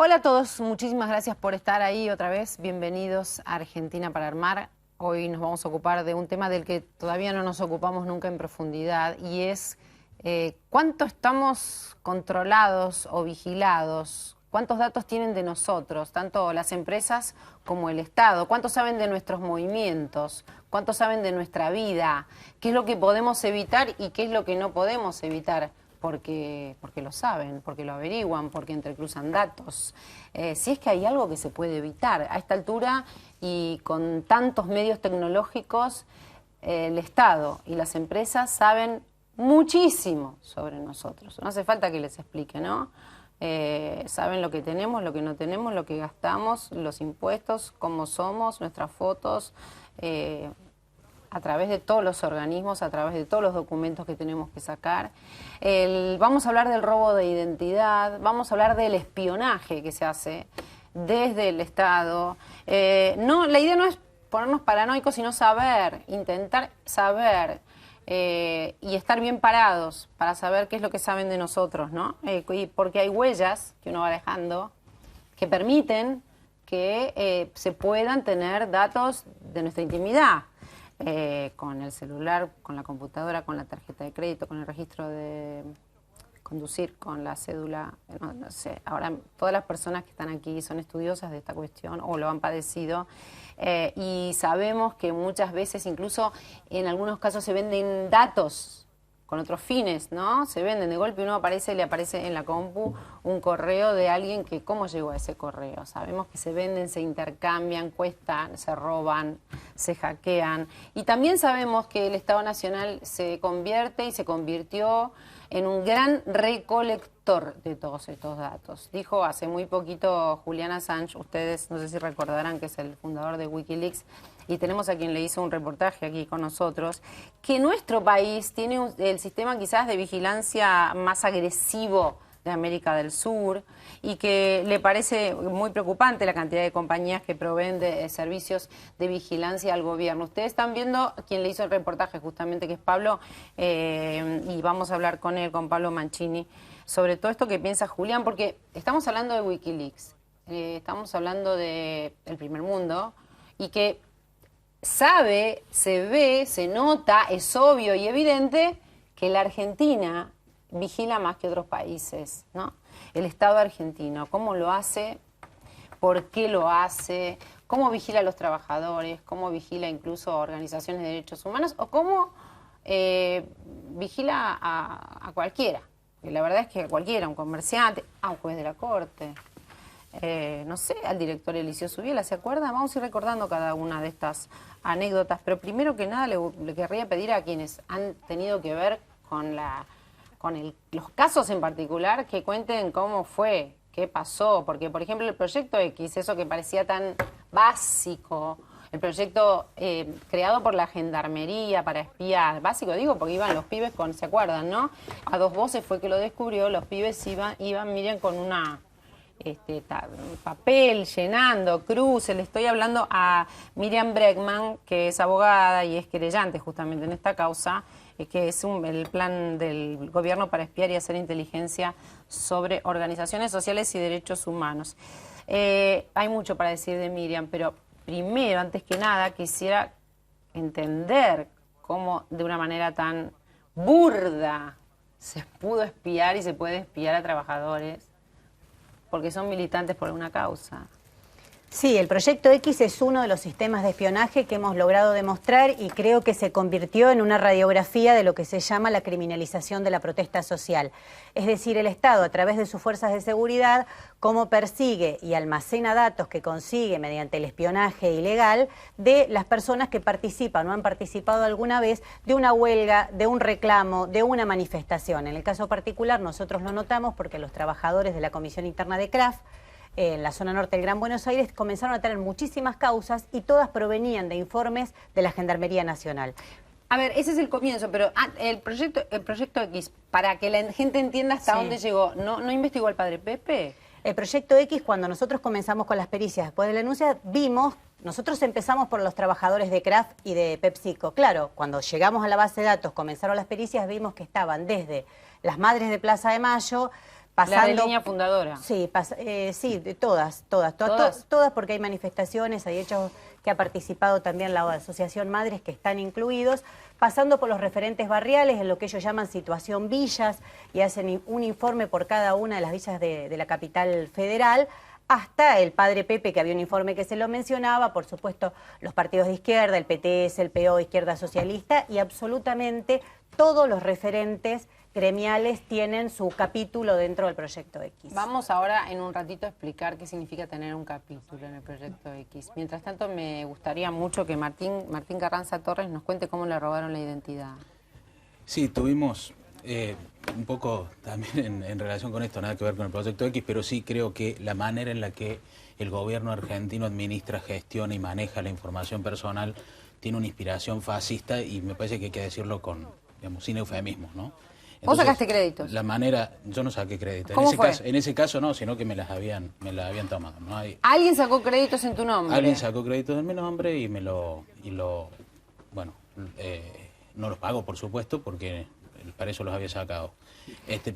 Hola a todos, muchísimas gracias por estar ahí otra vez. Bienvenidos a Argentina para Armar. Hoy nos vamos a ocupar de un tema del que todavía no nos ocupamos nunca en profundidad y es cuánto estamos controlados o vigilados, cuántos datos tienen de nosotros, tanto las empresas como el Estado, cuánto saben de nuestros movimientos, cuánto saben de nuestra vida, qué es lo que podemos evitar y qué es lo que no podemos evitar. Porque lo saben, porque lo averiguan, porque entrecruzan datos. Si es que hay algo que se puede evitar. A esta altura y con tantos medios tecnológicos, el Estado y las empresas saben muchísimo sobre nosotros. No hace falta que les explique, ¿no? Saben lo que tenemos, lo que no tenemos, lo que gastamos, los impuestos, cómo somos, nuestras fotos, a través de todos los organismos, a través de todos los documentos que tenemos que sacar. Vamos a hablar del robo de identidad, vamos a hablar del espionaje que se hace desde el Estado. La idea no es ponernos paranoicos, sino saber, intentar saber y estar bien parados para saber qué es lo que saben de nosotros, ¿no? Porque hay huellas que uno va dejando que permiten que se puedan tener datos de nuestra intimidad. Con el celular, con la computadora, con la tarjeta de crédito, con el registro de conducir, con la cédula, no sé. Ahora todas las personas que están aquí son estudiosas de esta cuestión o lo han padecido y sabemos que muchas veces, incluso en algunos casos, se venden datos con otros fines, ¿no? Se venden de golpe, uno aparece y le aparece en la compu un correo de alguien que ¿cómo llegó a ese correo? Sabemos que se venden, se intercambian, cuestan, se roban, se hackean. Y también sabemos que el Estado Nacional se convierte y se convirtió en un gran recolector de todos estos datos. Dijo hace muy poquito Julian Assange, ustedes no sé si recordarán que es el fundador de Wikileaks, y tenemos a quien le hizo un reportaje aquí con nosotros, que nuestro país tiene el sistema quizás de vigilancia más agresivo de América del Sur y que le parece muy preocupante la cantidad de compañías que proveen de servicios de vigilancia al gobierno. Ustedes están viendo quien le hizo el reportaje justamente, que es Pablo, y vamos a hablar con él, con Pablo Mancini, sobre todo esto que piensa Julián, porque estamos hablando de Wikileaks, estamos hablando del primer mundo y que sabe, se ve, se nota, es obvio y evidente que la Argentina vigila más que otros países, ¿no? El Estado argentino, ¿cómo lo hace? ¿Por qué lo hace? ¿Cómo vigila a los trabajadores? ¿Cómo vigila incluso a organizaciones de derechos humanos? ¿O cómo vigila a cualquiera? Y la verdad es que a cualquiera, a un comerciante, a un juez de la corte, no sé, al director Eliseo Subiela, ¿se acuerdan? Vamos a ir recordando cada una de estas anécdotas, pero primero que nada le querría pedir a quienes han tenido que ver con los casos en particular, que cuenten cómo fue, qué pasó, porque por ejemplo el proyecto X, eso que parecía tan básico, el proyecto creado por la Gendarmería para espiar, básico digo porque iban los pibes con, ¿se acuerdan, no? A dos voces fue que lo descubrió, los pibes iban miren, con una papel llenando, cruces. Le estoy hablando a Miriam Bregman, que es abogada y es querellante justamente en esta causa, que es el plan del gobierno para espiar y hacer inteligencia sobre organizaciones sociales y derechos humanos. Hay mucho para decir de Miriam, pero primero, antes que nada, quisiera entender cómo de una manera tan burda se pudo espiar y se puede espiar a trabajadores porque son militantes por una causa. Sí, el Proyecto X es uno de los sistemas de espionaje que hemos logrado demostrar y creo que se convirtió en una radiografía de lo que se llama la criminalización de la protesta social. Es decir, el Estado, a través de sus fuerzas de seguridad, cómo persigue y almacena datos que consigue mediante el espionaje ilegal de las personas que participan o han participado alguna vez de una huelga, de un reclamo, de una manifestación. En el caso particular nosotros lo notamos porque los trabajadores de la Comisión Interna de CRAF en la zona norte del Gran Buenos Aires comenzaron a tener muchísimas causas y todas provenían de informes de la Gendarmería Nacional. A ver, ese es el comienzo, pero el proyecto X, para que la gente entienda hasta dónde llegó, ¿no investigó al padre Pepe? El Proyecto X, cuando nosotros comenzamos con las pericias después de la denuncia, vimos, nosotros empezamos por los trabajadores de CRAF y de PepsiCo. Claro, cuando llegamos a la base de datos, comenzaron las pericias, vimos que estaban desde las madres de Plaza de Mayo, pasando... La línea fundadora. Sí, sí, de todas, porque hay manifestaciones, hay hechos que ha participado también la Asociación Madres que están incluidos, pasando por los referentes barriales, en lo que ellos llaman situación villas, y hacen un informe por cada una de las villas de la capital federal, hasta el padre Pepe, que había un informe que se lo mencionaba, por supuesto los partidos de izquierda, el PTS, el PO, Izquierda Socialista, y absolutamente todos los referentes gremiales tienen su capítulo dentro del Proyecto X. Vamos ahora en un ratito a explicar qué significa tener un capítulo en el Proyecto X. Mientras tanto, me gustaría mucho que Martín Carranza Torres nos cuente cómo le robaron la identidad. Sí, tuvimos un poco también en relación con esto, nada que ver con el Proyecto X, pero sí creo que la manera en la que el gobierno argentino administra, gestiona y maneja la información personal tiene una inspiración fascista, y me parece que hay que decirlo con, digamos, sin eufemismos, ¿no? ¿Vos sacaste créditos? La manera, yo no saqué créditos. ¿Cómo fue? En ese caso no, sino que me las habían tomado. ¿No? ¿Alguien sacó créditos en tu nombre? Alguien sacó créditos en mi nombre y bueno, no los pago, por supuesto, porque para eso los había sacado.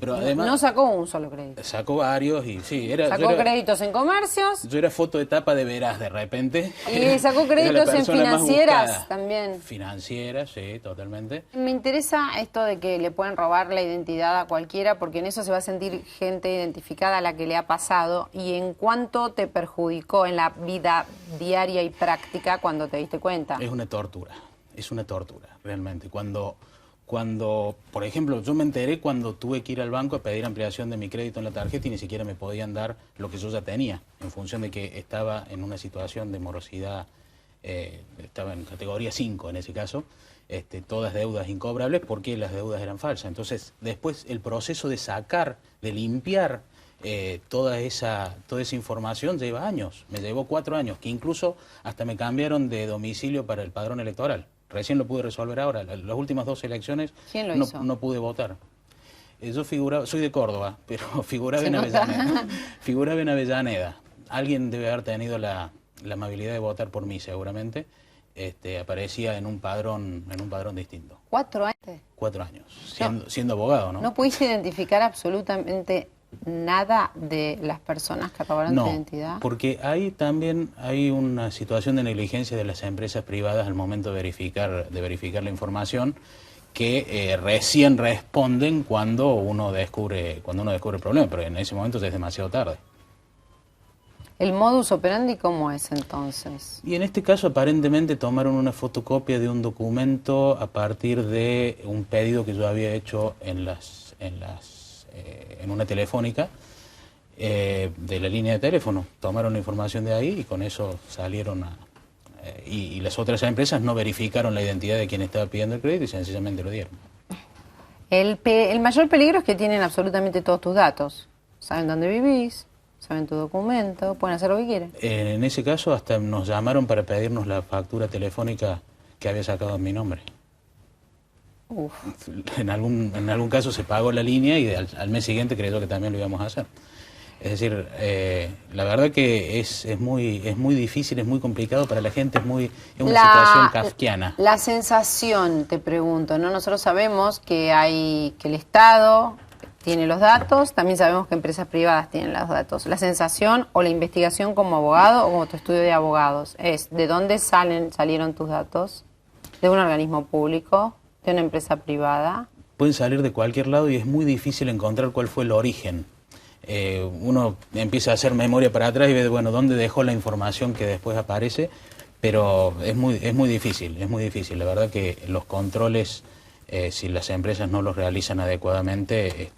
Pero además, no sacó un solo crédito. Sacó varios y sí, sacó créditos en comercios. Yo era foto de tapa de Veraz de repente. Y sacó créditos en financieras también. Financieras, sí, totalmente. Me interesa esto de que le pueden robar la identidad a cualquiera, porque en eso se va a sentir gente identificada a la que le ha pasado. Y en cuánto te perjudicó en la vida diaria y práctica cuando te diste cuenta. Es una tortura realmente. Cuando, por ejemplo, yo me enteré cuando tuve que ir al banco a pedir ampliación de mi crédito en la tarjeta y ni siquiera me podían dar lo que yo ya tenía, en función de que estaba en una situación de morosidad, estaba en categoría 5 en ese caso, todas deudas incobrables porque las deudas eran falsas. Entonces, después el proceso de sacar, de limpiar toda esa información lleva años, me llevó 4 años, que incluso hasta me cambiaron de domicilio para el padrón electoral. Recién lo pude resolver ahora. Las últimas 2 elecciones no pude votar. Yo figuraba, soy de Córdoba, pero figuraba en Avellaneda. Figuraba en Avellaneda. Alguien debe haber tenido la amabilidad de votar por mí, seguramente. Aparecía en un padrón distinto. 4 años. 4 años, siendo abogado, ¿no? ¿No pudiste identificar absolutamente nada de las personas que robaron tu identidad? Porque ahí también hay una situación de negligencia de las empresas privadas al momento de verificar la información, que recién responden cuando uno descubre el problema, pero en ese momento ya es demasiado tarde. ¿El modus operandi cómo es entonces? Y en este caso aparentemente tomaron una fotocopia de un documento a partir de un pedido que yo había hecho en una telefónica de la línea de teléfono. Tomaron la información de ahí y con eso salieron y las otras empresas no verificaron la identidad de quien estaba pidiendo el crédito y sencillamente lo dieron. El mayor peligro es que tienen absolutamente todos tus datos. Saben dónde vivís, saben tu documento, pueden hacer lo que quieren. En ese caso hasta nos llamaron para pedirnos la factura telefónica que había sacado en mi nombre. Uf. En algún caso se pagó la línea y al mes siguiente creyó que también lo íbamos a hacer. Es decir, la verdad que es muy difícil, es muy complicado para la gente, es una situación kafkiana. La sensación, te pregunto, ¿no? Nosotros sabemos que el Estado tiene los datos, también sabemos que empresas privadas tienen los datos. La sensación o la investigación como abogado o como tu estudio de abogados es ¿de dónde salieron tus datos? ¿De un organismo público? ¿De una empresa privada? Pueden salir de cualquier lado y es muy difícil encontrar cuál fue el origen. Uno empieza a hacer memoria para atrás y ve, bueno, dónde dejó la información que después aparece, pero es muy difícil. La verdad que los controles, si las empresas no los realizan adecuadamente,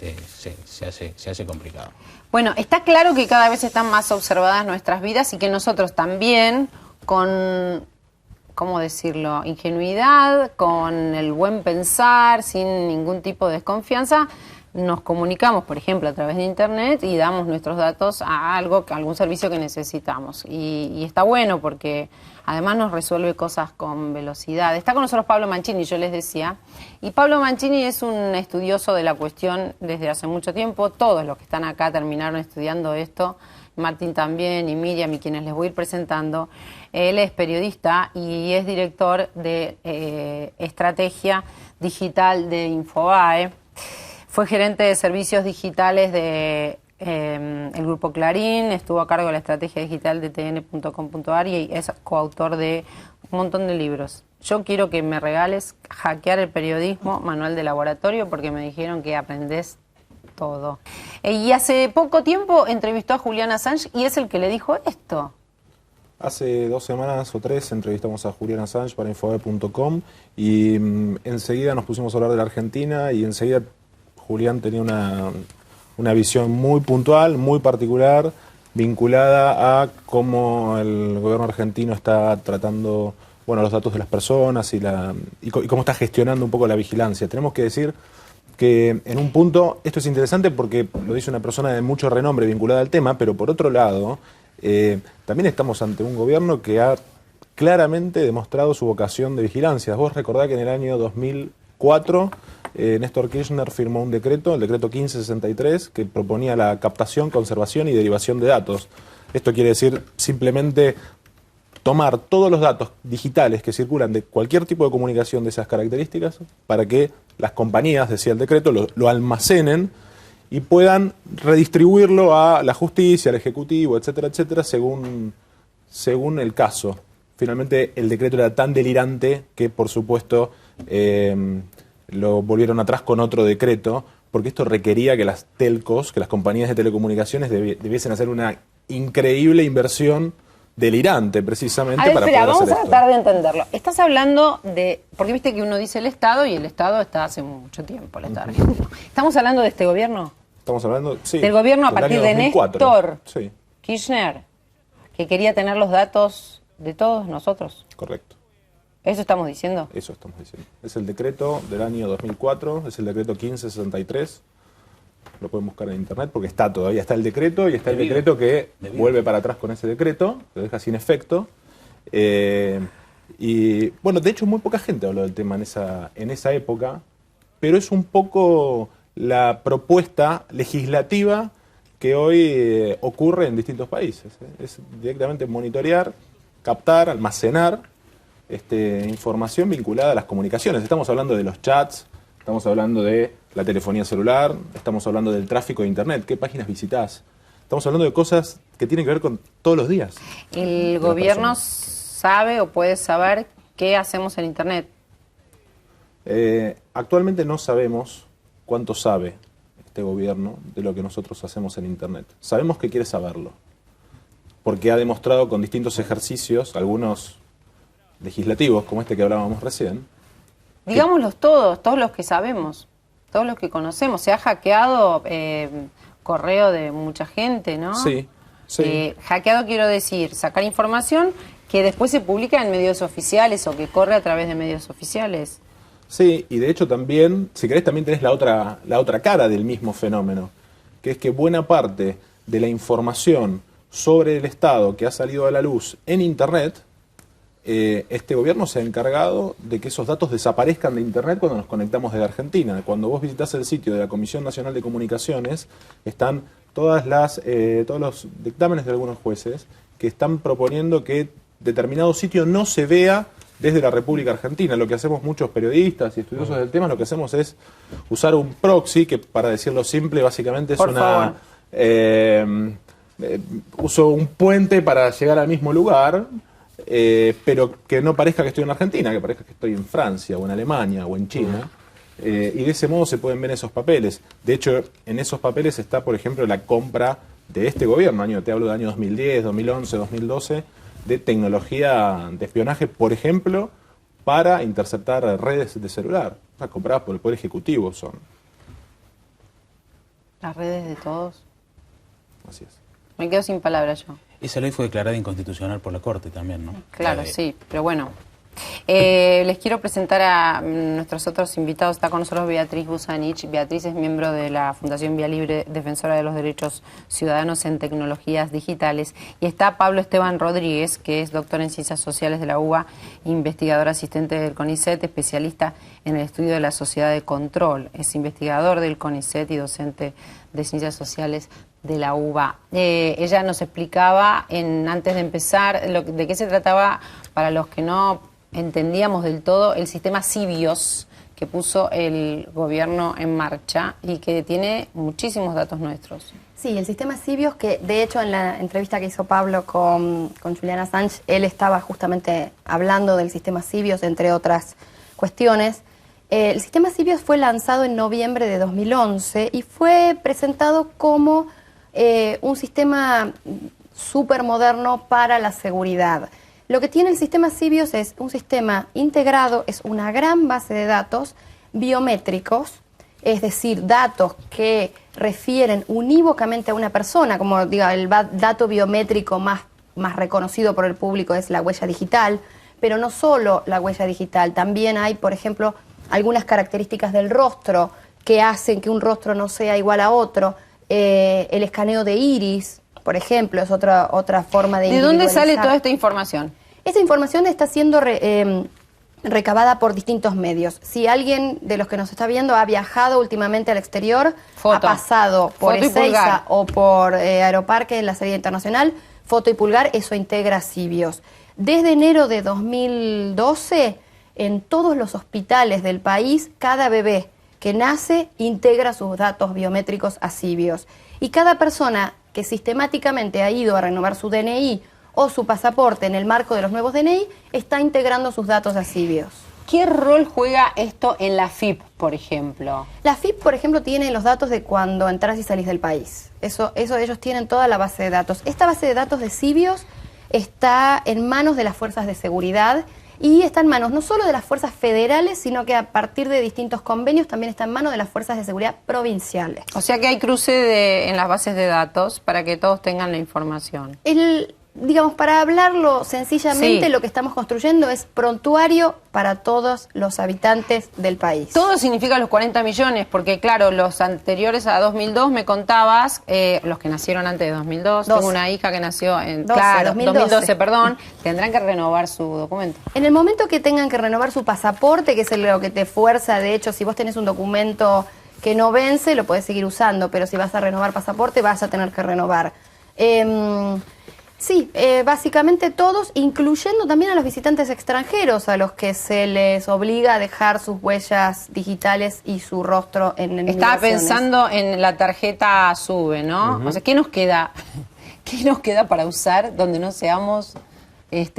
se hace complicado. Bueno, está claro que cada vez están más observadas nuestras vidas y que nosotros también con... ¿cómo decirlo?, ingenuidad, con el buen pensar, sin ningún tipo de desconfianza, nos comunicamos, por ejemplo, a través de Internet y damos nuestros datos a algún servicio que necesitamos. Y está bueno porque además nos resuelve cosas con velocidad. Está con nosotros Pablo Mancini, yo les decía, y Pablo Mancini es un estudioso de la cuestión desde hace mucho tiempo. Todos los que están acá terminaron estudiando esto, Martín también, y Miriam, y quienes les voy a ir presentando. Él es periodista y es director de estrategia digital de Infobae. Fue gerente de servicios digitales de el Grupo Clarín, estuvo a cargo de la estrategia digital de tn.com.ar y es coautor de un montón de libros. Yo quiero que me regales Hackear el periodismo, manual de laboratorio, porque me dijeron que aprendés todo. Y hace poco tiempo entrevistó a Julian Assange y es el que le dijo esto. Hace 2 semanas o 3 entrevistamos a Julian Assange para Infobae.com y enseguida nos pusimos a hablar de la Argentina y enseguida Julián tenía una visión muy puntual, muy particular, vinculada a cómo el gobierno argentino está tratando los datos de las personas y cómo está gestionando un poco la vigilancia. Tenemos que decir que en un punto, esto es interesante porque lo dice una persona de mucho renombre vinculada al tema, pero por otro lado, también estamos ante un gobierno que ha claramente demostrado su vocación de vigilancia. Vos recordás que en el año 2004 Néstor Kirchner firmó un decreto, el decreto 1563, que proponía la captación, conservación y derivación de datos. Esto quiere decir simplemente tomar todos los datos digitales que circulan de cualquier tipo de comunicación de esas características para que las compañías, decía el decreto, lo almacenen y puedan redistribuirlo a la justicia, al Ejecutivo, etcétera, etcétera, según el caso. Finalmente, el decreto era tan delirante que, por supuesto, lo volvieron atrás con otro decreto, porque esto requería que las telcos, que las compañías de telecomunicaciones debiesen hacer una increíble inversión delirante, precisamente, para poder hacer esto. Vamos a tratar de entenderlo. Estás hablando de... Porque viste que uno dice el Estado y el Estado está hace mucho tiempo, el Estado argentino. ¿Estamos hablando de este gobierno? Estamos hablando, sí. Del gobierno a del partir año de 2004. Néstor Sí, Kirchner, que quería tener los datos de todos nosotros. correcto. ¿Eso estamos diciendo? Eso estamos diciendo. Es el decreto del año 2004, es el decreto 1563. Lo pueden buscar en internet porque todavía está el decreto y está el decreto que vuelve para atrás con ese decreto, lo deja sin efecto. Y bueno, de hecho muy poca gente habló del tema en esa época, pero es un poco la propuesta legislativa que hoy ocurre en distintos países. Es directamente monitorear, captar, almacenar información vinculada a las comunicaciones. Estamos hablando de los chats, estamos hablando de la telefonía celular, estamos hablando del tráfico de internet, qué páginas visitas. Estamos hablando de cosas que tienen que ver con todos los días. ¿El gobierno sabe o puede saber qué hacemos en internet? Actualmente no sabemos cuánto sabe este gobierno de lo que nosotros hacemos en internet. Sabemos que quiere saberlo, porque ha demostrado con distintos ejercicios, algunos legislativos, como este que hablábamos recién. Digámoslos todos los que sabemos, todos los que conocemos. Se ha hackeado correo de mucha gente, ¿no? Sí, sí. Hackeado quiero decir, sacar información que después se publica en medios oficiales o que corre a través de medios oficiales. Sí, y de hecho también, si querés, también tenés la otra cara del mismo fenómeno, que es que buena parte de la información sobre el Estado que ha salido a la luz en Internet, este gobierno se ha encargado de que esos datos desaparezcan de Internet cuando nos conectamos desde Argentina. Cuando vos visitás el sitio de la Comisión Nacional de Comunicaciones, están todos los dictámenes de algunos jueces que están proponiendo que determinado sitio no se vea desde la República Argentina. Lo que hacemos muchos periodistas y estudiosos del tema, lo que hacemos es usar un proxy, que para decirlo simple, básicamente es uso un puente para llegar al mismo lugar, pero que no parezca que estoy en Argentina, que parezca que estoy en Francia o en Alemania o en China. Y de ese modo se pueden ver esos papeles. De hecho, en esos papeles está, por ejemplo, la compra de este gobierno, te hablo del año 2010, 2011, 2012, de tecnología de espionaje, por ejemplo, para interceptar redes de celular. Compradas por el Poder Ejecutivo son. Las redes de todos. Así es. Me quedo sin palabras yo. Esa ley fue declarada inconstitucional por la Corte también, ¿no? Claro, sí, pero bueno. Les quiero presentar a nuestros otros invitados. Está con nosotros Beatriz Busanich. Beatriz es miembro de la Fundación Vía Libre, defensora de los derechos ciudadanos en tecnologías digitales. Y está Pablo Esteban Rodríguez, que es doctor en Ciencias Sociales de la UBA, investigador asistente del CONICET, especialista en el estudio de la sociedad de control. Es investigador del CONICET y docente de Ciencias Sociales de la UBA. Ella nos explicaba, antes de empezar, de qué se trataba, para los que no entendíamos del todo, el sistema CIVIOS, que puso el gobierno en marcha y que tiene muchísimos datos nuestros. Sí, el sistema Sibios, que de hecho en la entrevista que hizo Pablo con Julian Assange, él estaba justamente hablando del sistema Sibios, entre otras cuestiones. El sistema Sibios fue lanzado en noviembre de 2011 y fue presentado como un sistema súper moderno para la seguridad. Lo que tiene el sistema Sibios es un sistema integrado, es una gran base de datos biométricos, es decir, datos que refieren unívocamente a una persona, como diga, el dato biométrico más reconocido por el público es la huella digital, pero no solo la huella digital, también hay, por ejemplo, algunas características del rostro que hacen que un rostro no sea igual a otro, el escaneo de iris, por ejemplo, es otra forma de individualizar. ¿De dónde sale toda esta información? Esta información está siendo recabada por distintos medios. Si alguien de los que nos está viendo ha viajado últimamente al exterior, ha pasado por Ezeiza o por Aeroparque en la salida internacional, foto y pulgar, eso integra Sibios. Desde enero de 2012, en todos los hospitales del país, cada bebé que nace integra sus datos biométricos a Sibios. Y cada persona que sistemáticamente ha ido a renovar su DNI o su pasaporte en el marco de los nuevos DNI, está integrando sus datos a Sibios. ¿Qué rol juega esto en la FIP, por ejemplo? La FIP, por ejemplo, tiene los datos de cuando entras y salís del país. Eso ellos tienen toda la base de datos. Esta base de datos de Sibios está en manos de las fuerzas de seguridad y está en manos no solo de las fuerzas federales, sino que a partir de distintos convenios también está en manos de las fuerzas de seguridad provinciales. O sea que hay cruce en las bases de datos para que todos tengan la información. Digamos, para hablarlo sencillamente, sí, lo que estamos construyendo es prontuario para todos los habitantes del país. Todo significa los 40 millones, porque claro, los anteriores a 2002 me contabas, los que nacieron antes de 2002, 12. tengo una hija que nació en 2012, perdón, tendrán que renovar su documento. En el momento que tengan que renovar su pasaporte, que es lo que te fuerza, de hecho, si vos tenés un documento que no vence, lo podés seguir usando, pero si vas a renovar pasaporte, vas a tener que renovar. Sí, básicamente todos, incluyendo también a los visitantes extranjeros, a los que se les obliga a dejar sus huellas digitales y su rostro en migraciones. Estaba pensando en la tarjeta SUBE, ¿no? O sea, ¿qué nos queda? ¿Qué nos queda para usar donde no seamos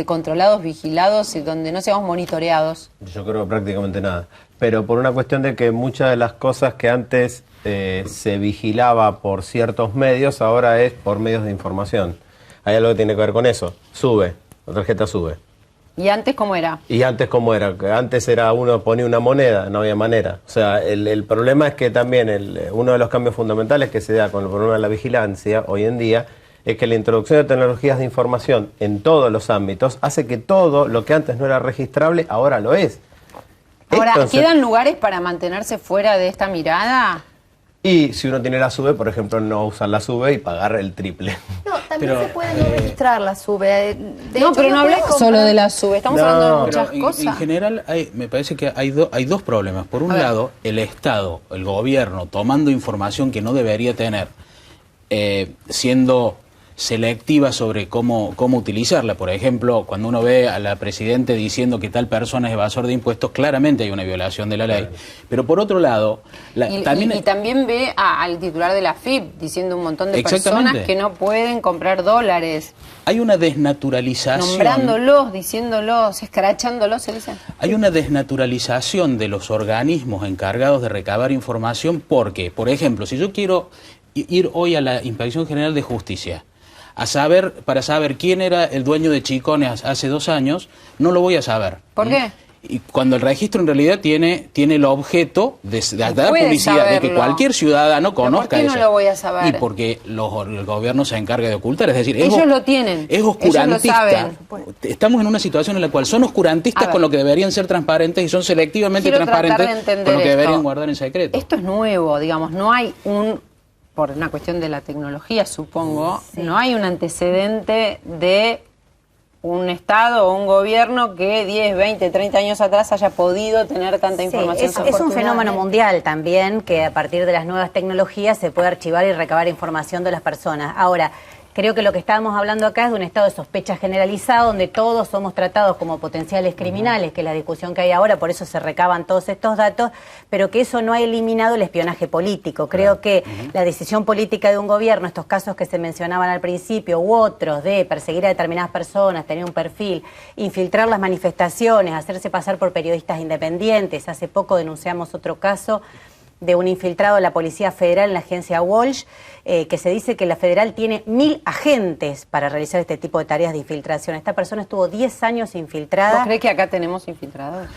controlados, vigilados y donde no seamos monitoreados? Yo creo que prácticamente nada. Pero por una cuestión de que muchas de las cosas que antes se vigilaba por ciertos medios, ahora es por medios de información. Hay algo que tiene que ver con eso. SUBE, la tarjeta SUBE. ¿Y antes cómo era? ¿Y antes cómo era? Antes era uno ponía una moneda, no había manera. O sea, el problema es que también uno de los cambios fundamentales que se da con el problema de la vigilancia hoy en día es que la introducción de tecnologías de información en todos los ámbitos hace que todo lo que antes no era registrable ahora lo es. Ahora, Entonces, ¿quedan lugares para mantenerse fuera de esta mirada? y si uno tiene la SUBE, por ejemplo, no usar la SUBE y pagar el triple. No, también se puede no registrar la SUBE. No, pero no hablamos solo de la SUBE, estamos hablando de muchas pero cosas. En general, me parece que hay dos problemas. Por un lado, el Estado, el gobierno, tomando información que no debería tener, siendo selectiva sobre cómo utilizarla. Por ejemplo, cuando uno ve a la Presidenta diciendo que tal persona es evasor de impuestos, claramente hay una violación de la ley. Pero por otro lado... también ve al titular de la FIP diciendo un montón de personas que no pueden comprar dólares. Hay una desnaturalización... Nombrándolos, diciéndolos, escrachándolos, se dice. Hay una desnaturalización de los organismos encargados de recabar información porque, por ejemplo, si yo quiero ir hoy a la Inspección General de Justicia para saber quién era el dueño de Chicones hace 2 años, no lo voy a saber. ¿Por qué? Y cuando el registro en realidad tiene el objeto de dar publicidad, saberlo, de que cualquier ciudadano conozca eso. ¿Por qué no lo voy a saber? Y porque el gobierno se encarga de ocultar, es decir, ellos lo tienen, es oscurantista. Ellos lo saben. Estamos en una situación en la cual son oscurantistas con lo que deberían ser transparentes y son selectivamente transparentes con lo que deberían guardar en secreto. Esto es nuevo, digamos, no hay por una cuestión de la tecnología, supongo, no hay un antecedente de un Estado o un gobierno que 10, 20, 30 años atrás haya podido tener tanta información. Es un fenómeno mundial también, que a partir de las nuevas tecnologías se puede archivar y recabar información de las personas. Ahora, Creo que lo que estábamos hablando acá es de un estado de sospecha generalizado donde todos somos tratados como potenciales criminales, que es la discusión que hay ahora, por eso se recaban todos estos datos, pero que eso no ha eliminado el espionaje político. Creo que la decisión política de un gobierno, estos casos que se mencionaban al principio, u otros de perseguir a determinadas personas, tener un perfil, infiltrar las manifestaciones, hacerse pasar por periodistas independientes. Hace poco denunciamos otro caso de un infiltrado de la Policía Federal en la agencia Walsh, que se dice que la Federal tiene 1000 agentes para realizar este tipo de tareas de infiltración. Esta persona estuvo 10 años infiltrada. ¿Vos crees que acá tenemos infiltrados?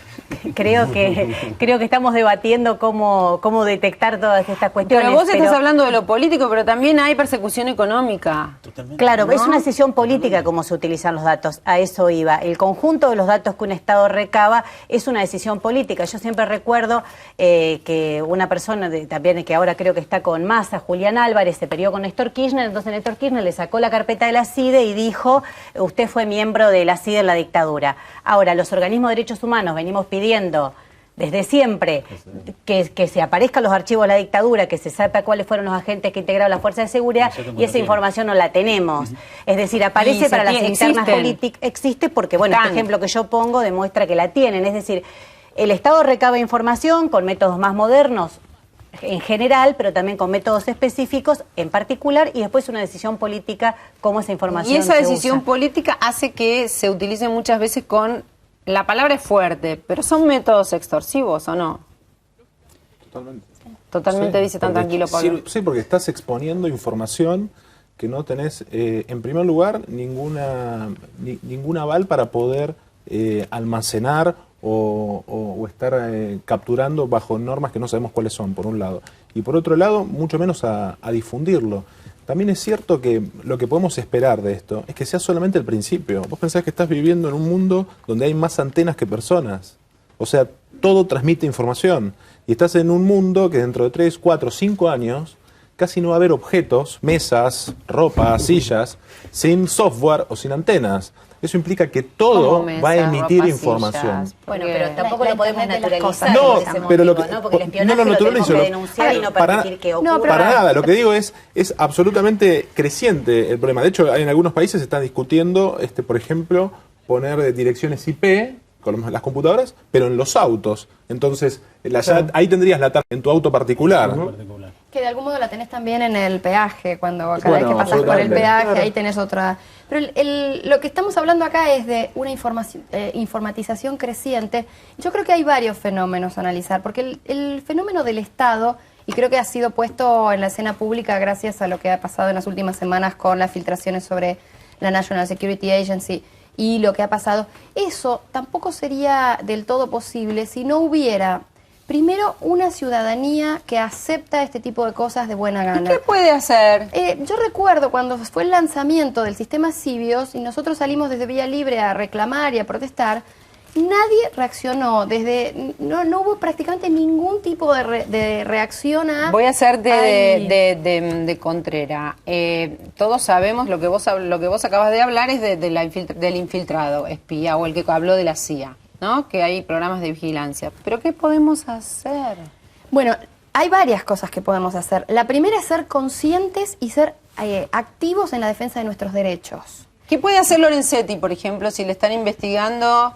Creo que estamos debatiendo cómo detectar todas estas cuestiones. Pero vos estás hablando de lo político, pero también hay persecución económica. Totalmente. Claro, ¿no? es una decisión política cómo se utilizan los datos, a eso iba. El conjunto de los datos que un Estado recaba es una decisión política. Yo siempre recuerdo que una persona también que ahora creo que está con Massa, Julián Álvarez, se peleó con Néstor Kirchner, entonces Néstor Kirchner le sacó la carpeta de la CIDE y dijo, usted fue miembro de la CIDE en la dictadura. Ahora, los organismos de derechos humanos venimos pidiendo desde siempre que se aparezcan los archivos de la dictadura, que se sepa cuáles fueron los agentes que integraron las fuerzas de seguridad, y esa información no la tenemos. Es decir, aparece para las internas políticas, existe porque, bueno, este ejemplo que yo pongo demuestra que la tienen. Es decir, el Estado recaba información con métodos más modernos en general, pero también con métodos específicos en particular, y después una decisión política cómo esa información y esa se decisión usa. política hace que se utilice muchas veces con... La palabra es fuerte, pero ¿son métodos extorsivos o no? Totalmente. Totalmente, Sí, dice tan porque tranquilo Pablo. Sí, porque estás exponiendo información que no tenés, en primer lugar, ningún aval para poder almacenar o estar capturando bajo normas que no sabemos cuáles son, por un lado. Y por otro lado, mucho menos a difundirlo. También es cierto que lo que podemos esperar de esto es que sea solamente el principio. Vos pensás que estás viviendo en un mundo donde hay más antenas que personas. O sea, todo transmite información. Y estás en un mundo que dentro de 3, 4, 5 años casi no va a haber objetos, mesas, ropa, sillas, sin software o sin antenas. Eso implica que todo va a emitir información. Bueno, pero tampoco lo podemos naturalizar. No, ese pero motivo, ¿no? Porque el espionaje no, lo tenemos que naturalizo, denunciar y no permitir que ocurra. Para nada, lo que digo es absolutamente creciente el problema. De hecho, en algunos países se están discutiendo, por ejemplo, poner direcciones IP con las computadoras, pero en los autos. Entonces, ahí tendrías la tarjeta en tu auto particular. Que de algún modo la tenés también en el peaje, cuando cada vez que pasás por el peaje, ahí tenés otra... Pero lo que estamos hablando acá es de una informatización creciente. Yo creo que hay varios fenómenos a analizar, porque el fenómeno del Estado, y creo que ha sido puesto en la escena pública gracias a lo que ha pasado en las últimas semanas con las filtraciones sobre la National Security Agency y lo que ha pasado, eso tampoco sería del todo posible si no hubiera... Primero, una ciudadanía que acepta este tipo de cosas de buena gana. ¿Y qué puede hacer? Yo recuerdo cuando fue el lanzamiento del sistema Sibios y nosotros salimos desde Vía Libre a reclamar y a protestar, nadie reaccionó. No hubo prácticamente ningún tipo de reacción a... Voy a hacer de contrera. Todos sabemos, lo que vos acabas de hablar es del infiltrado espía o el que habló de la CIA. ¿No? Que hay programas de vigilancia. ¿Pero qué podemos hacer? Bueno, hay varias cosas que podemos hacer. La primera es ser conscientes y ser activos en la defensa de nuestros derechos. ¿Qué puede hacer Lorenzetti, por ejemplo, si le están investigando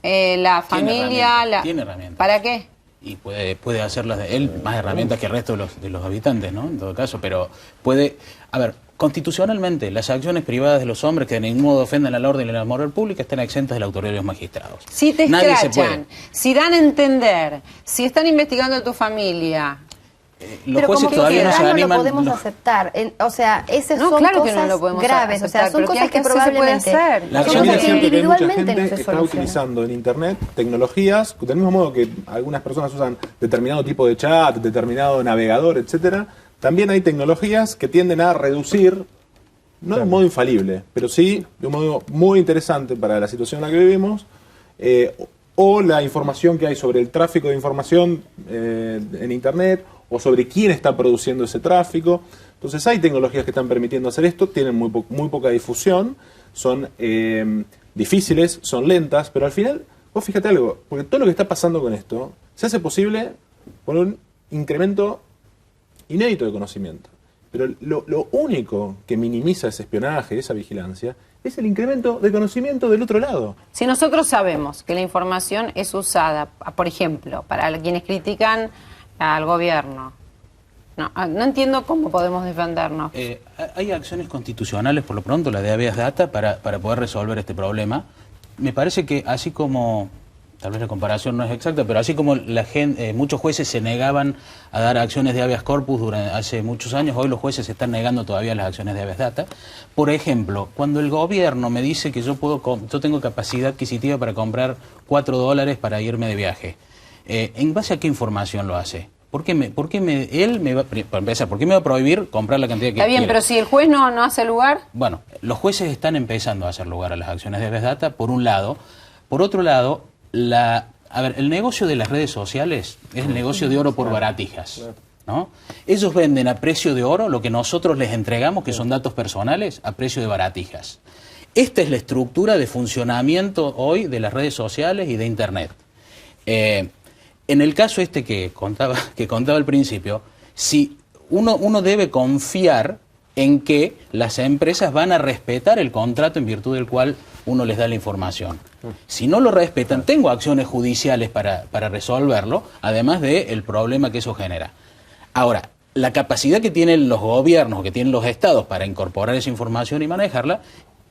la familia? Tiene herramientas. ¿Para qué? Y puede hacerlas de él más herramientas que el resto de los habitantes, ¿no? En todo caso, pero puede... A ver, constitucionalmente, las acciones privadas de los hombres que de ningún modo ofendan al orden y la moral pública están exentas de la autoridad de los magistrados. Si te Nadie se escrachan, si dan a entender, si están investigando a tu familia... Los jueces todavía no se animan... no lo podemos aceptar. O sea, esas son claro cosas que no lo podemos graves. aceptar, O sea, son cosas que se puede probablemente... hacer. La cosas que que individualmente mucha no gente se está solucionan. utilizando en Internet tecnologías, del mismo modo que algunas personas usan determinado tipo de chat, determinado navegador, etcétera. También hay tecnologías que tienden a reducir, no de un modo infalible, pero sí de un modo muy interesante para la situación en la que vivimos, o la información que hay sobre el tráfico de información en Internet, o sobre quién está produciendo ese tráfico. Entonces hay tecnologías que están permitiendo hacer esto, tienen muy poca difusión, son difíciles, son lentas, pero al final, vos fíjate algo, porque todo lo que está pasando con esto se hace posible por un incremento inédito de conocimiento. Pero lo único que minimiza ese espionaje, esa vigilancia, es el incremento de conocimiento del otro lado. Si nosotros sabemos que la información es usada, por ejemplo, para quienes critican al gobierno, no entiendo cómo podemos defendernos. Hay acciones constitucionales, por lo pronto, la de habeas data, para poder resolver este problema. Me parece que así como, tal vez la comparación no es exacta, pero así como muchos jueces se negaban a dar acciones de habeas corpus hace muchos años, hoy los jueces se están negando todavía las acciones de habeas data. Por ejemplo, cuando el gobierno me dice que yo tengo capacidad adquisitiva para comprar $4 para irme de viaje, ¿en base a qué información lo hace? ¿Por qué me va a prohibir comprar la cantidad que quiera? Está bien, pero si el juez no hace lugar... Bueno, los jueces están empezando a hacer lugar a las acciones de habeas data, por un lado. Por otro lado, el negocio de las redes sociales es el negocio de oro por baratijas, ¿no? Ellos venden a precio de oro lo que nosotros les entregamos, que son datos personales, a precio de baratijas. Esta es la estructura de funcionamiento hoy de las redes sociales y de Internet. En el caso que contaba al principio, si uno debe confiar en que las empresas van a respetar el contrato en virtud del cual uno les da la información. Si no lo respetan, tengo acciones judiciales para resolverlo, además del problema que eso genera. Ahora, la capacidad que tienen los gobiernos o que tienen los estados para incorporar esa información y manejarla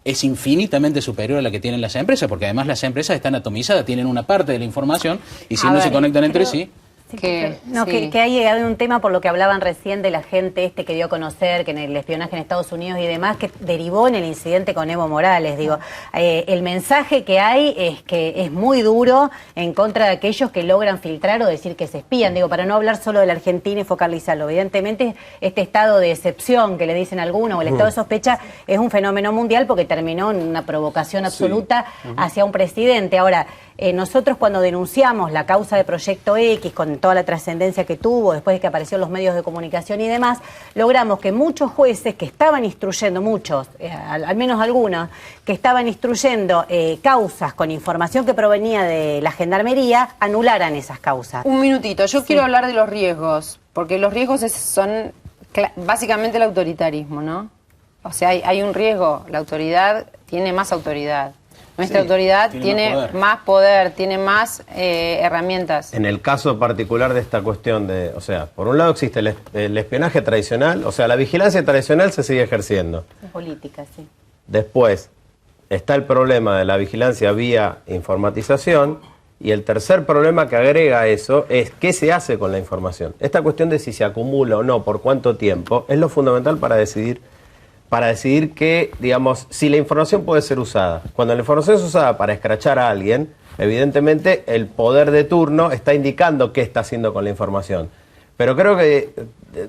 es infinitamente superior a la que tienen las empresas, porque además las empresas están atomizadas, tienen una parte de la información y si no se conectan entre sí... Que ha llegado un tema por lo que hablaban recién de la gente que dio a conocer que en el espionaje en Estados Unidos y demás, que derivó en el incidente con Evo Morales. Digo, el mensaje que hay es que es muy duro en contra de aquellos que logran filtrar o decir que se espían. Digo, para no hablar solo de la Argentina y focalizarlo. Evidentemente, este estado de excepción que le dicen algunos o el estado de sospecha es un fenómeno mundial porque terminó en una provocación absoluta hacia un presidente. Ahora, nosotros cuando denunciamos la causa de Proyecto X con toda la trascendencia que tuvo después de que apareció en los medios de comunicación y demás, logramos que muchos jueces que estaban instruyendo, al menos algunos, que estaban instruyendo causas con información que provenía de la Gendarmería, anularan esas causas. Un minutito, yo quiero hablar de los riesgos, porque los riesgos son básicamente el autoritarismo, ¿no? O sea, hay un riesgo, la autoridad tiene más autoridad. Nuestra autoridad tiene más poder, tiene más herramientas. En el caso particular de esta cuestión por un lado existe el espionaje tradicional, la vigilancia tradicional se sigue ejerciendo. Política, sí. Después está el problema de la vigilancia vía informatización y el tercer problema que agrega eso es qué se hace con la información. Esta cuestión de si se acumula o no, por cuánto tiempo, es lo fundamental para decidir que, digamos, si la información puede ser usada. Cuando la información es usada para escrachar a alguien, evidentemente el poder de turno está indicando qué está haciendo con la información. Pero creo que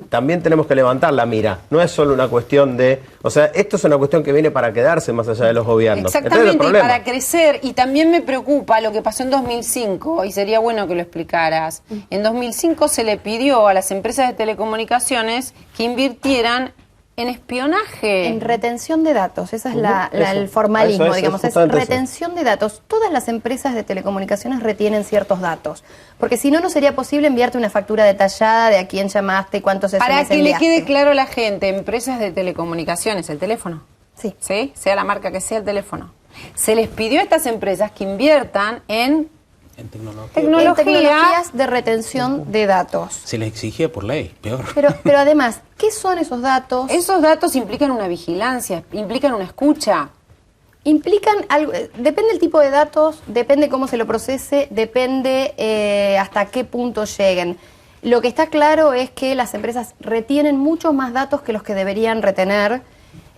también tenemos que levantar la mira. No es solo una cuestión esto es una cuestión que viene para quedarse más allá de los gobiernos. Exactamente, y para crecer. Y también me preocupa lo que pasó en 2005, y sería bueno que lo explicaras. En 2005 se le pidió a las empresas de telecomunicaciones que invirtieran en espionaje. En retención de datos, ese es el formalismo, digamos, es retención de datos. Todas las empresas de telecomunicaciones retienen ciertos datos, porque si no, no sería posible enviarte una factura detallada de a quién llamaste y cuántos SMS Para que enviaste. le quede claro a la gente, empresas de telecomunicaciones, el teléfono, sí, sea la marca que sea el teléfono, se les pidió a estas empresas que inviertan en tecnologías de retención de datos. Se les exigía por ley, peor. Pero además, ¿qué son esos datos? Esos datos implican una vigilancia, implican una escucha. Implican algo, depende del tipo de datos, depende cómo se lo procese, depende hasta qué punto lleguen. Lo que está claro es que las empresas retienen muchos más datos que los que deberían retener.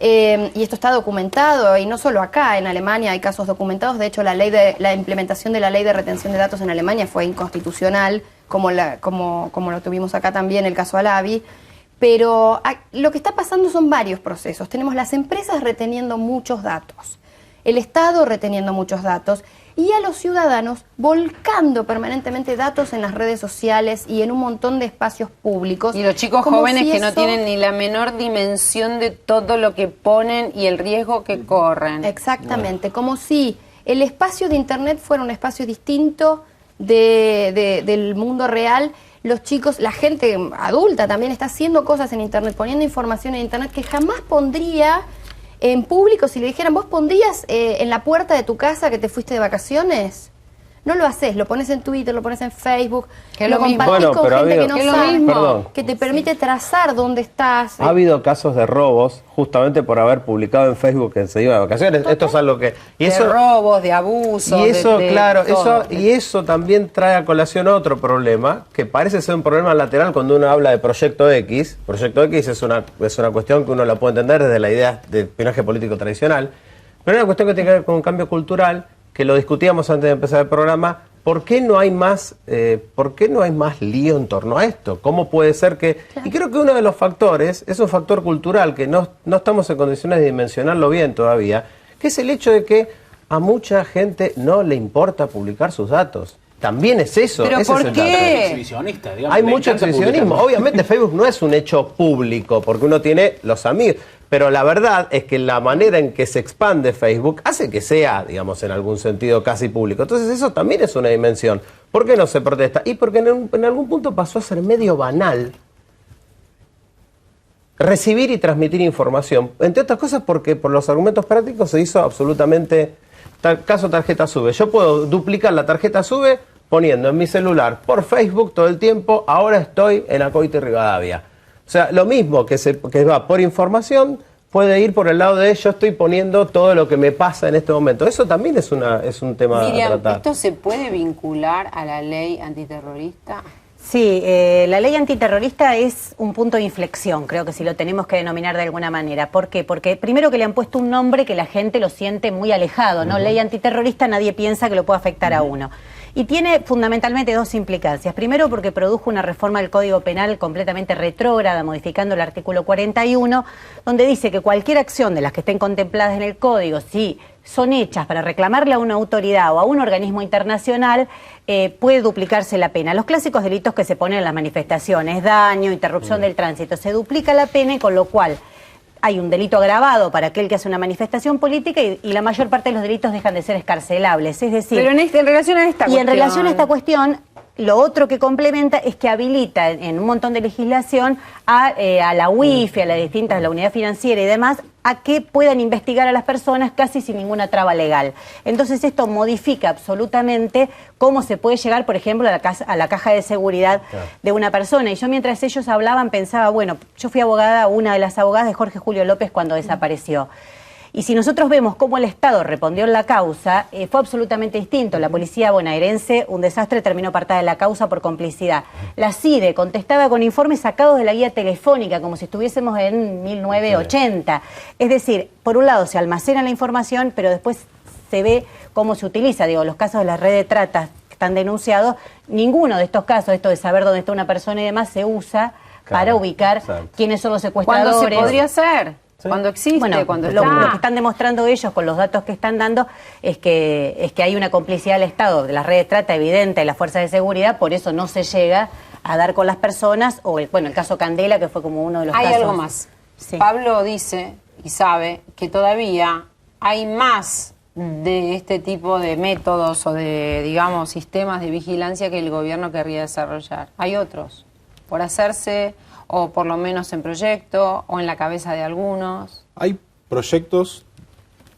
Y esto está documentado, y no solo acá, en Alemania hay casos documentados. De hecho, la implementación de la ley de retención de datos en Alemania fue inconstitucional, como lo tuvimos acá también, el caso Alavi. Pero lo que está pasando son varios procesos. Tenemos las empresas reteniendo muchos datos, el Estado reteniendo muchos datos, y a los ciudadanos volcando permanentemente datos en las redes sociales y en un montón de espacios públicos. Y los chicos jóvenes que no tienen ni la menor dimensión de todo lo que ponen y el riesgo que corren. Exactamente, como si el espacio de Internet fuera un espacio distinto del mundo real. los chicos, la gente adulta también está haciendo cosas en Internet, poniendo información en Internet que jamás pondría en público. Si le dijeran, ¿vos pondrías en la puerta de tu casa que te fuiste de vacaciones? No lo haces, lo pones en Twitter, lo pones en Facebook, Que lo lo mismo. compartís Bueno, con pero gente ha que habido- no sabe, Perdón. que te permite trazar dónde estás. Ha habido casos de robos justamente por haber publicado en Facebook que se iba de vacaciones. Esto es algo que... Y de robos, de abusos. Y eso, claro, todo. eso también trae a colación otro problema, que parece ser un problema lateral cuando uno habla de Proyecto X. Proyecto X es una cuestión que uno la puede entender desde la idea de espionaje político tradicional, pero es una cuestión que tiene que ver con un cambio cultural, que lo discutíamos antes de empezar el programa. ¿Por qué no hay más lío en torno a esto? ¿Cómo puede ser que...? Y creo que uno de los factores es un factor cultural que no estamos en condiciones de dimensionarlo bien todavía, que es el hecho de que a mucha gente no le importa publicar sus datos. También es eso. ¿Pero ese por es el qué? dato. Exhibicionista, digamos, Hay le mucho encanta exhibicionismo. publicar. Obviamente Facebook no es un hecho público, porque uno tiene los amigos. Pero la verdad es que la manera en que se expande Facebook hace que sea, digamos, en algún sentido casi público. Entonces eso también es una dimensión. ¿Por qué no se protesta? Y porque en algún punto pasó a ser medio banal recibir y transmitir información. Entre otras cosas porque por los argumentos prácticos se hizo absolutamente... Caso tarjeta SUBE. Yo puedo duplicar la tarjeta SUBE poniendo en mi celular por Facebook todo el tiempo, ahora estoy en Acoite y Rivadavia. O sea, lo mismo que va por información, puede ir por el lado de yo estoy poniendo todo lo que me pasa en este momento. Eso también es un tema Miriam, a tratar. ¿esto se puede vincular a la ley antiterrorista? Sí, la ley antiterrorista es un punto de inflexión, creo que si lo tenemos que denominar de alguna manera. ¿Por qué? Porque primero que le han puesto un nombre que la gente lo siente muy alejado, ¿no? Ley antiterrorista, nadie piensa que lo pueda afectar a uno. Y tiene fundamentalmente dos implicancias. Primero, porque produjo una reforma del Código Penal completamente retrógrada, modificando el artículo 41, donde dice que cualquier acción de las que estén contempladas en el Código, si son hechas para reclamarle a una autoridad o a un organismo internacional, puede duplicarse la pena. Los clásicos delitos que se ponen en las manifestaciones, daño, interrupción del tránsito, se duplica la pena, y con lo cual hay un delito agravado para aquel que hace una manifestación política y la mayor parte de los delitos dejan de ser escarcelables. Es decir, Pero en relación a esta cuestión... y en relación a esta cuestión, lo otro que complementa es que habilita en un montón de legislación a la UIF, a la Unidad Financiera y demás, a que puedan investigar a las personas casi sin ninguna traba legal. Entonces esto modifica absolutamente cómo se puede llegar, por ejemplo, a la caja de seguridad de una persona. Y yo, mientras ellos hablaban, pensaba, bueno, yo fui abogada, una de las abogadas de Jorge Julio López cuando desapareció. Y si nosotros vemos cómo el Estado respondió en la causa, fue absolutamente distinto. La policía bonaerense, un desastre, terminó apartada de la causa por complicidad. La CIDE contestaba con informes sacados de la guía telefónica, como si estuviésemos en 1980. Es decir, por un lado se almacena la información, pero después se ve cómo se utiliza. Digo, los casos de la red de trata que están denunciados, ninguno de estos casos, esto de saber dónde está una persona y demás, se usa para ubicar quiénes son los secuestradores. ¿Cuándo se podría hacer? Cuando existe, bueno, cuando lo está. que están demostrando ellos con los datos que están dando es que hay una complicidad del Estado, de las redes de trata evidente, de las fuerzas de seguridad, por eso no se llega a dar con las personas, o el caso Candela, que fue como uno de los casos. Hay algo más. Sí. Pablo dice y sabe que todavía hay más de este tipo de métodos o de, digamos, sistemas de vigilancia que el gobierno querría desarrollar. Hay otros por hacerse, o por lo menos en proyecto, o en la cabeza de algunos. Hay proyectos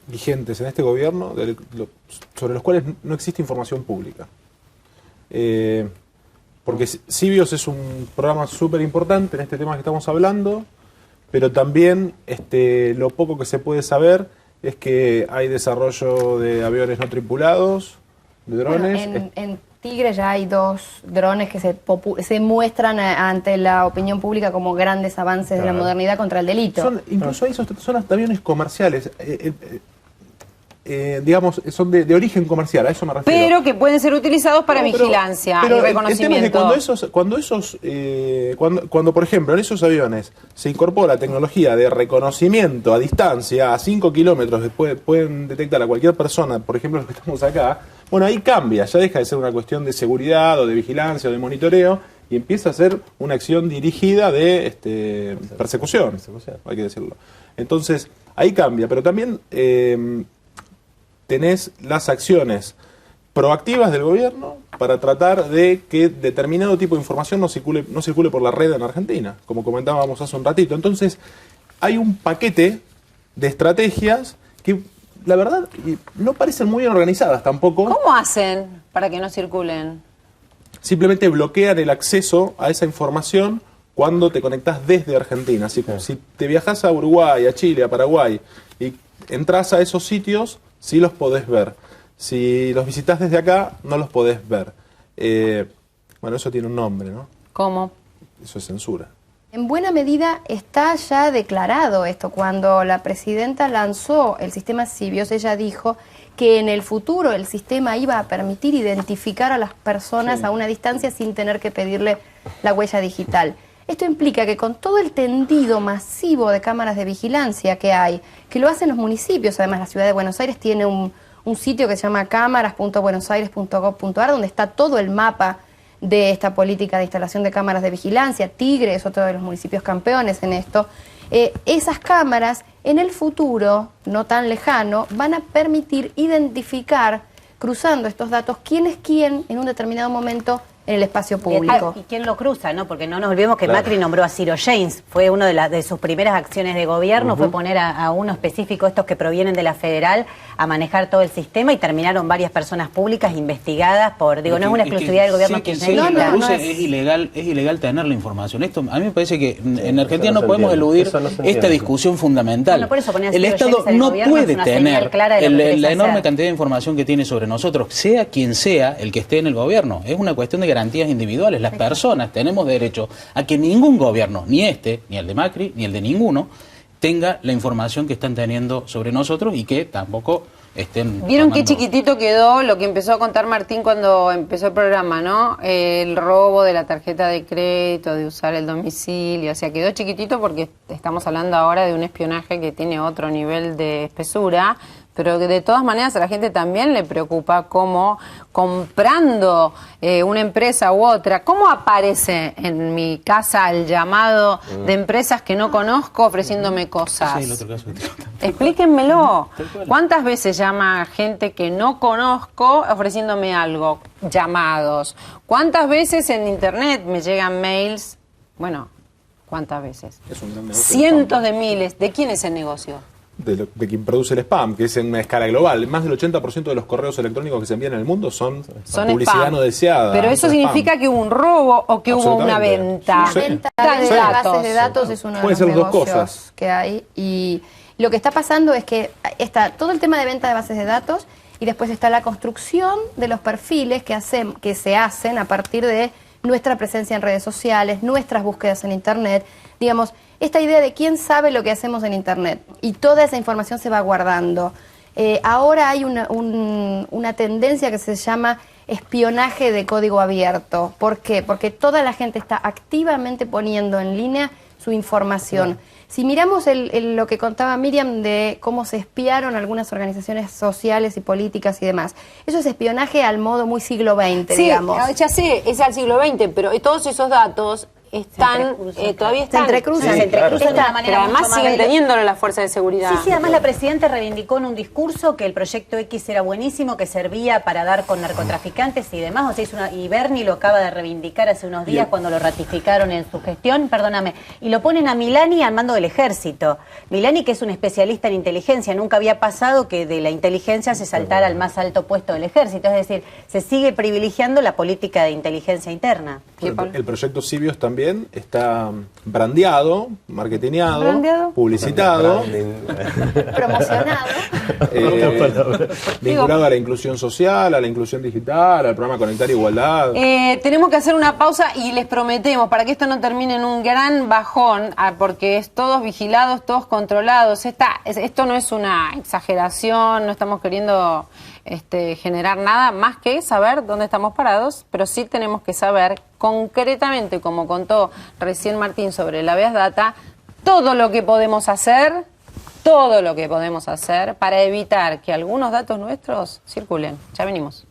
vigentes en este gobierno sobre los cuales no existe información pública. Porque Cibios es un programa súper importante en este tema que estamos hablando, pero también lo poco que se puede saber es que hay desarrollo de aviones no tripulados, de drones. Bueno, en Tigre ya hay 2 drones que se muestran ante la opinión pública como grandes avances de la modernidad contra el delito. Incluso hay son hasta aviones comerciales, digamos, son de origen comercial, a eso me refiero. Pero que pueden ser utilizados para vigilancia y reconocimiento. Cuando, por ejemplo, en esos aviones se incorpora tecnología de reconocimiento a distancia, a 5 kilómetros, después pueden detectar a cualquier persona, por ejemplo, los que estamos acá, bueno, ahí cambia, ya deja de ser una cuestión de seguridad o de vigilancia o de monitoreo y empieza a ser una acción dirigida de persecución, hay que decirlo. Entonces, ahí cambia, pero también tenés las acciones proactivas del gobierno para tratar de que determinado tipo de información no circule por la red en Argentina, como comentábamos hace un ratito. Entonces, hay un paquete de estrategias que, la verdad, no parecen muy bien organizadas tampoco. ¿Cómo hacen para que no circulen? Simplemente bloquean el acceso a esa información cuando te conectás desde Argentina. Así como si te viajás a Uruguay, a Chile, a Paraguay y entras a esos sitios, sí los podés ver. Si los visitás desde acá, no los podés ver. Bueno, eso tiene un nombre, ¿no? ¿Cómo? Eso es censura. En buena medida está ya declarado esto. Cuando la presidenta lanzó el sistema Sibios, ella dijo que en el futuro el sistema iba a permitir identificar a las personas a una distancia sin tener que pedirle la huella digital. Esto implica que con todo el tendido masivo de cámaras de vigilancia que hay, que lo hacen los municipios, además la ciudad de Buenos Aires tiene un sitio que se llama cámaras.buenosaires.gov.ar, donde está todo el mapa de esta política de instalación de cámaras de vigilancia. Tigre es otro de los municipios campeones en esto. Esas cámaras en el futuro, no tan lejano, van a permitir identificar, cruzando estos datos, quién es quién en un determinado momento en el espacio público. ¿Y quién lo cruza, no? Porque no nos olvidemos que Macri nombró a Ciro James. Fue una de sus primeras acciones de gobierno, fue poner a uno específico, estos que provienen de la federal, a manejar todo el sistema, y terminaron varias personas públicas investigadas por, no es una exclusividad del gobierno kirchnerista. Es ilegal tener la información. Esto a mí me parece que en Argentina no podemos eludir esta discusión fundamental. Bueno, por eso ponía a el Ciro Estado James en el no gobierno, puede es una señal tener clara de lo que la enorme hacer. cantidad de información que tiene sobre nosotros, sea quien sea el que esté en el gobierno. Es una cuestión de garantías individuales. Las personas tenemos derecho a que ningún gobierno, ni este, ni el de Macri, ni el de ninguno, tenga la información que están teniendo sobre nosotros y que tampoco estén... ¿Vieron qué chiquitito quedó lo que empezó a contar Martín cuando empezó el programa, no? El robo de la tarjeta de crédito, de usar el domicilio, o sea, quedó chiquitito porque estamos hablando ahora de un espionaje que tiene otro nivel de espesura, pero que de todas maneras a la gente también le preocupa cómo comprando una empresa u otra, cómo aparece en mi casa el llamado de empresas que no conozco ofreciéndome cosas. Sí, el otro caso que te contaba. Explíquenmelo. ¿Cuántas veces llama gente que no conozco ofreciéndome algo? Llamados. ¿Cuántas veces en internet me llegan mails? Bueno, ¿cuántas veces? Es un gran negocio. Cientos de miles. ¿De quién es el negocio? De quien produce el spam, que es en una escala global. Más del 80% de los correos electrónicos que se envían en el mundo son publicidad spam. no deseada. Pero eso significa que hubo un robo o que hubo una venta. Sí. La venta Sí. de bases de datos es uno de Puede los ser dos negocios cosas. que hay. Y lo que está pasando es que está todo el tema de venta de bases de datos y después está la construcción de los perfiles que se hacen a partir de nuestra presencia en redes sociales, nuestras búsquedas en Internet. Digamos, esta idea de quién sabe lo que hacemos en Internet y toda esa información se va guardando. Ahora hay una tendencia que se llama espionaje de código abierto. ¿Por qué? Porque toda la gente está activamente poniendo en línea su información. Si miramos lo que contaba Miriam de cómo se espiaron algunas organizaciones sociales y políticas y demás, eso es espionaje al modo muy siglo XX, digamos. Sí, ya sé, es al siglo XX, pero todos esos datos están, todavía están. Se entrecruzan. Se entrecruzan de una Pero manera además mucho más siguen veloz. teniéndolo las fuerzas de seguridad. Sí, además la Presidenta reivindicó en un discurso que el Proyecto X era buenísimo, que servía para dar con narcotraficantes y demás. O sea, y Berni lo acaba de reivindicar hace unos días cuando lo ratificaron en su gestión, perdóname, y lo ponen a Milani al mando del ejército. Milani, que es un especialista en inteligencia, nunca había pasado que de la inteligencia se saltara al más alto puesto del ejército. Es decir, se sigue privilegiando la política de inteligencia interna. El proyecto Sibios también está brandeado, marketingado, ¿Brandeado? publicitado, Promocionado. vinculado a la inclusión social, a la inclusión digital, al programa Conectar Igualdad. Tenemos que hacer una pausa y les prometemos, para que esto no termine en un gran bajón, porque es todos vigilados, todos controlados. Esto no es una exageración, no estamos queriendo generar nada más que saber dónde estamos parados, pero sí tenemos que saber concretamente, como contó recién Martín sobre la Habeas Data, todo lo que podemos hacer para evitar que algunos datos nuestros circulen. Ya venimos.